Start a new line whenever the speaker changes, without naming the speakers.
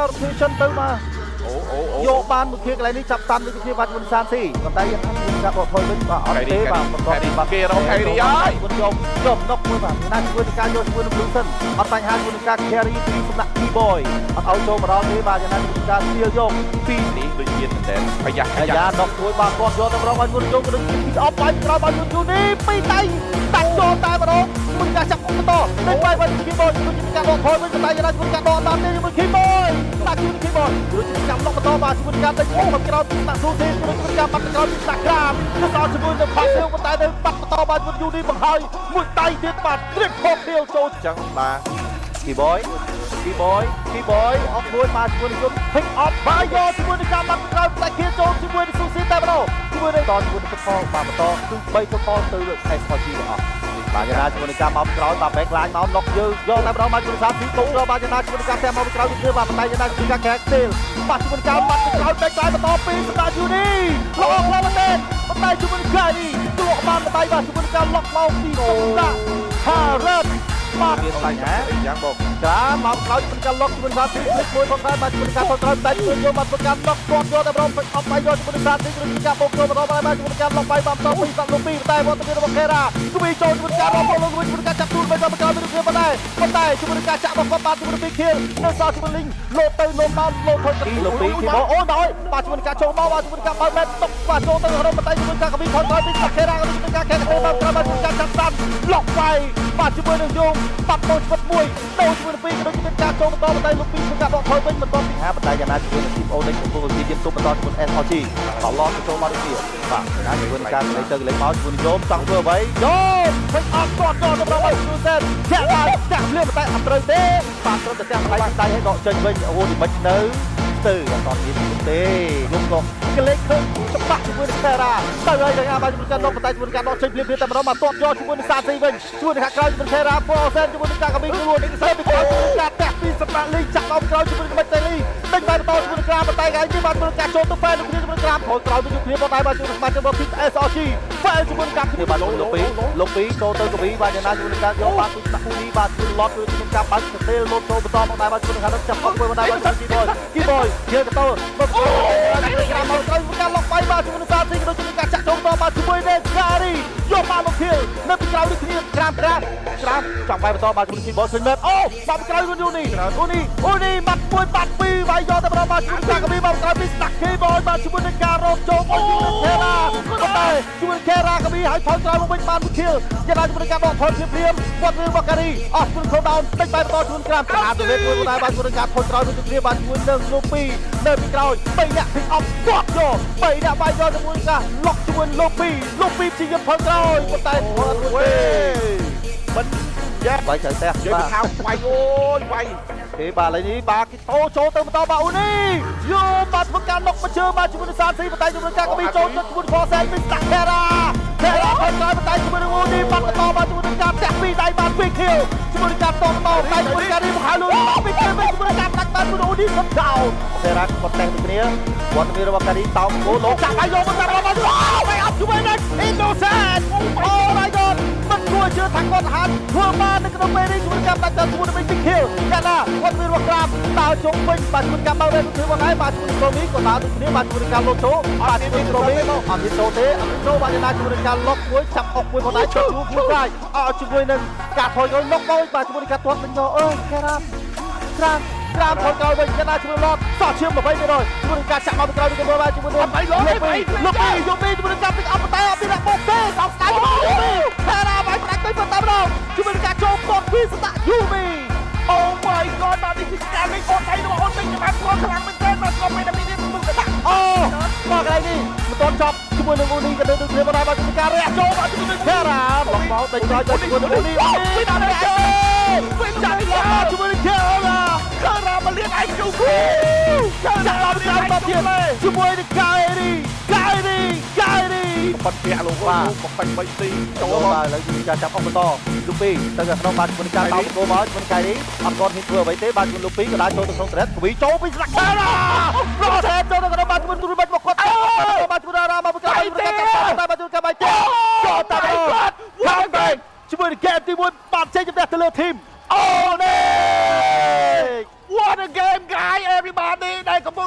rotation ទៅមកយកបានមួយគ្នាកន្លែងនេះចាប់តាន់មួយគ្នាបាទមុនសានស៊ីប៉ុន្តែយើងមានការដកថយវិញបាទអត់ទេបាទបន្តបាទគេរកខេរីហើយមុនយកណុកមួយបាទណាជួយនឹងការយកជាមួយនឹង Blue Sun អត់បញ្ហាជាមួយនឹងការ carry ពីសំណាក់ T-boy អត់ឲ្យចូលមកដល់ទេបាទយ៉ាងណាជួយការស្ទាលយកពីនេះដូចមានតែប្រយ័ត្នណុកមួយបាទគាត់យកទៅម្ដងឲ្យមុនយកទៅអប់បាញ់ក្រោយបាញ់មុនយូនេះពីដៃតាក់ចូលតែម្ដងមុនការចាប់បន្តទៅបាយវិញ T-boy ជួយការដកថយវិញតែយ៉ាងណាជួយការដកតាមទេជាមួយ T-boy ដាក់ជួយ T-boy ជួយការឡុកបន្តបាទជួយការដេញមកក្រោយពីដាក់ស៊ូទេជួយការបាត់ក្រោយពីដាក់ក្រាមទៅដល់ជាមួយនឹងផាសៀវប៉ុន្តែនៅបាត់បន្តបាទមុនយូនេះបង្ហើយមួយដៃទៀតបាទត្រិកខោខៀវចូលចឹងបាទ T-boy អត់មួយបាទជាមួយនឹង pick up បាយយកជាមួយនឹងការបាត់ក្រោយតែគេចូលជាមួយនឹងស៊ូស៊ីតែម្ដងជាមួយនឹងដល់ជាមួយនឹងទឹកផងបាទបន្តគឺ3ទឹកផងទៅ SRG អស់បាទយ៉ាងណាជាមួយនឹងការមកក្រោយបាទ back line មកលុកយើងយកតែម្ដងបាទជាមួយសាទីទុកយកបាទយ៉ាងណាជាមួយនឹងការតែមកក្រោយគឺបាទបន្តែយ៉ាងណាជាមួយការ crack tail បាទជាមួយនឹងការបាត់ក្រោយ back line បន្តពីសម្រាប់យូនីលោកខ្លាំងមែនទេបន្តែជាមួយនឹង Gary ទក់បានបន្តែបាទជាមួយនឹងការលុកមកពីសម្រាប់ Harrod បាទមានតែយ៉ាងបងចាមកក្រោយមិនកាលុកជាមួយសាទីคลิกមួយផងដែរបាទជាមួយការថតក្រោយតែជួយយកមកប្រកាន់លុកគាត់យកតែម្ដងពេញអប់បាយយកជាមួយសាទីឬការបោកចូលម្ដងបាទជាមួយការលុកបាយបាទបន្តពីសាក់លុកពីតែវត្តមានរបស់ Kera ជួយចូលជាមួយការរំលងជាមួយការចាប់ទូលបាយបាទក្រោយមានគ្នាប៉ុន្តែជាមួយការចាក់របស់គាត់បាទជាមួយពី kill នៅសល់ជាមួយ link លោតទៅលោតមកលោតថយទៅលុកពីគេមកអូដល់បាទជាមួយការចូលមកបាទជាមួយការបើកមែនតុកបាទចូលទៅរំបន្តែជាមួយការកវីថតក្រោយពីសាក់ Kera ជាមួយការ Kera បាទក្រោយបាទជាមួយការចាប់ស្ដាំលុកបាយបាទជាមួយនឹងយងបាត់បោឈុតមួយដូរជាមួយពីក៏ដូចជាការចូលបន្តបន្តែលោកពីការដកថយវិញបន្តពីហាបន្តែយ៉ាងណាជាមួយនឹងទីអូនេះកំពុងវិយាទុំបន្តជាមួយ SRG តឡទៅចូលមកនេះទៀតបាទណាជាមួយនឹងការលេងទៅលេងមកជាមួយនឹងយមចង់ធ្វើអ្វីយមពេញអត់គាត់ចូលទៅដល់ឲ្យស៊ូសែនចាក់បានចាក់លឿនតែអត់ត្រូវទេបាទត្រូវតែចាក់ដៃដៃឲ្យដកចេញវិញអូនេះមិននៅទៅអត់មានទេយមក៏ក្លេកឃើញច្បាស់ជាមួយនឹង Kera ទៅហើយយ៉ាងណាបាទជាមួយការដកបន្តែជាមួយការដកចេញភ្លាមៗតែម្ដងមកទាត់យកជាមួយនឹងសាស៊ីវិញជួយនឹងខាងក្រោយជាមួយ Kera ពណ៌សែនជាមួយនឹងការកប៊ីខ្លួននេះទៅពីក្រោយការតាក់ពីសម្រាប់លីចាក់ដល់ក្រោយជាមួយនឹងបិទតេលីដេញបែរបន្តជាមួយនឹងក្រាមបន្តែហើយនេះបាទមើលការចូលទៅហ្វែនជាមួយនឹងក្រាមខូចក្រោយទៅគ្នាបន្តបាទជាមួយនឹងបាត់របស់ SRG ហ្វែនជាមួយនឹងការគ្នាបាទលោកពីចូលទៅកប៊ីបាទយ៉ាងណាជាមួយនឹងការយកបាទគឺដាក់គូនេះបាទគឺឡតគឺមានការបាត់ស្ទេលលោតចូលបន្តមកដែរបាទជាមួយនឹងខាងនោះចាប់អត់មួយបន្តបាទគីបយយើងទៅមកក្រាមមកក្រោយការឡុកបាយបាទជាមួយនឹងសាស៊ីក៏ដូចជាការចាក់ចូលបន្តបាទជាមួយនឹង Gary យកបានមក kill នៅពីក្រោយនេះគ្នាក្រាមចង់បាយបន្តបាទជាមួយគីបយឃើញមែនអូបាត់ក្រោយវិញយូនេះអូនេះបាត់មួយបាត់ពីរបាយយកទៅបន្តបាទជួយការកប៊ីមកក្រោយពីស្ដាក់គេបយបាទជាមួយនឹងការរោបចូលមកជាមួយនឹង Kera តែជួយ Kera កប៊ីឲ្យថយក្រោយមកវិញបានមួយ kill យ៉ាងណាជាមួយនឹងការដកថយភ្លាមៗគាត់រឿងរបស់ការីអស់ខ្លួន down តិចបាយបន្តជួយក្រាមចាក់ទៅលេមួយដែរបាទជាមួយនឹងការថយក្រោយទៅគ្នាបាទជាមួយនឹងលោកពីនៅពីក្រោយ3នាក់ pick up គាត់យក3នាក់បាយយកជាមួយការឡុកជាមួយលោកពីព្យាយាមថយក្រោយប៉ុន្តែអត់រួចទេមិនយ៉ាបាយត្រូវតែបាទខោវាយអូយវាយគេបាទឥឡូវនេះបាទគេចូលទៅបន្តបាទអូនេះយោបាទធ្វើការលុកមកជើបាទជាមួយនឹងសាស៊ីបន្តែជាមួយការកប៊ីចូលទៅជាមួយខសែនវិញដាក់ Kera ថយក្រោយបន្តែជាមួយនឹងអូនេះបាត់បន្តបាទជាមួយនឹងការតាក់ពីដៃបាទពី kill ជាមួយនឹងការតបដៃជាមួយការនេះបង្ហើយលុយពី kill វិញជាមួយនឹងការដាច់បាទជាមួយអូនេះសុទ្ធចោល Kera គាត់តែងទៅគ្នាវត្តមានរបស់ការីតោមគោលោកចាក់ឲ្យយកមកដល់បាទអូយអត់ជួយណា Innocent អូ my god មិនគួរជឿថាគាត់ហាត់ធ្វើបាននៅក្នុងពេលនេះជាមួយការដាច់ដល់ជាមួយនឹង Big Kill យ៉ាងណាគាត់មានរបស់ក្រាមដើរជុំវិញបាទជាមួយការបើកវិញធ្វើបងហើយបាទជាមួយក្រុមនេះក៏ដើរដូចគ្នាបាទជាមួយការលុបចូលបាទជាមួយក្រុមនេះអត់មានចូលទេអត់មានចូលបាទយ៉ាងណាជាមួយការលុបមួយចាប់អុកមួយផងដែរចូលជួមួយខ្លាយអត់ជាមួយនឹងការថយក្រោយលុបមកបាទជាមួយការទាត់វិញយកអើការ៉ាក្រាមថយក្រោយវិញយ៉ាងណាជាមួយឡតសោះឈាម20%ជាមួយការចាក់មកពីក្រោយទៅមើលបាទជាមួយនឹងលោកពីជាមួយនឹងការពិកអប់តែអត់មានអ្នកបោកទេសោះស្ដាយមកការ៉ាបាយផ្ដាច់ទៅបន្តម្ដងជាមួយនឹងការចូលគាត់ពីស្ដាក់យូមីអូ my god បាទនេះគឺការលេងអូនឯងរបស់អូនវិញច្បាស់គាត់ខ្លាំងមែនទែនបាទគាត់មានតែមានមុខកដាក់អូមកកន្លែងនេះមិនទាន់ចប់ជាមួយនឹងអូនីក៏នៅទៅគ្នាមកដែរបាទជាមួយការរះចូលបាទជាមួយនឹងការ៉ាបងបោដេញក្រោយទៅជាមួយនឹងអូនីវិញដល់នេះវិញចាក់ឡើងជាមួយនឹងការ៉ាមកលៀងឯងជូគូចាក់ដល់ក្រោយមកទៀតជាមួយនឹងការីបាត់ពាក់លោកបាទមកបាញ់3ទីចូលបាទឥឡូវយើងចាចាប់អុកបន្តលោកពីទៅក្នុងបាទជាមួយការតោកគោមកជាមួយការីអត់គាត់ហ៊ានធ្វើអ្វីទេបាទជាមួយលោកពីក៏ដើរចូលទៅក្នុងត្រេតគវីចូលពីស្លាក់ការ៉ារត់ថែចូលទៅក្នុងបាទជាមួយទូរបាច់មកគាត់បាទជាមួយរ៉ាមកការីប្រកាសតែបាទជួយកាបៃចេចូលតាគាត់វ៉ាងបែកជាមួយនឹងហ្គេមទី1បាទចេញជំនះទៅលើធីមអូនេះ What a game guy everybody
ដែលកំពុង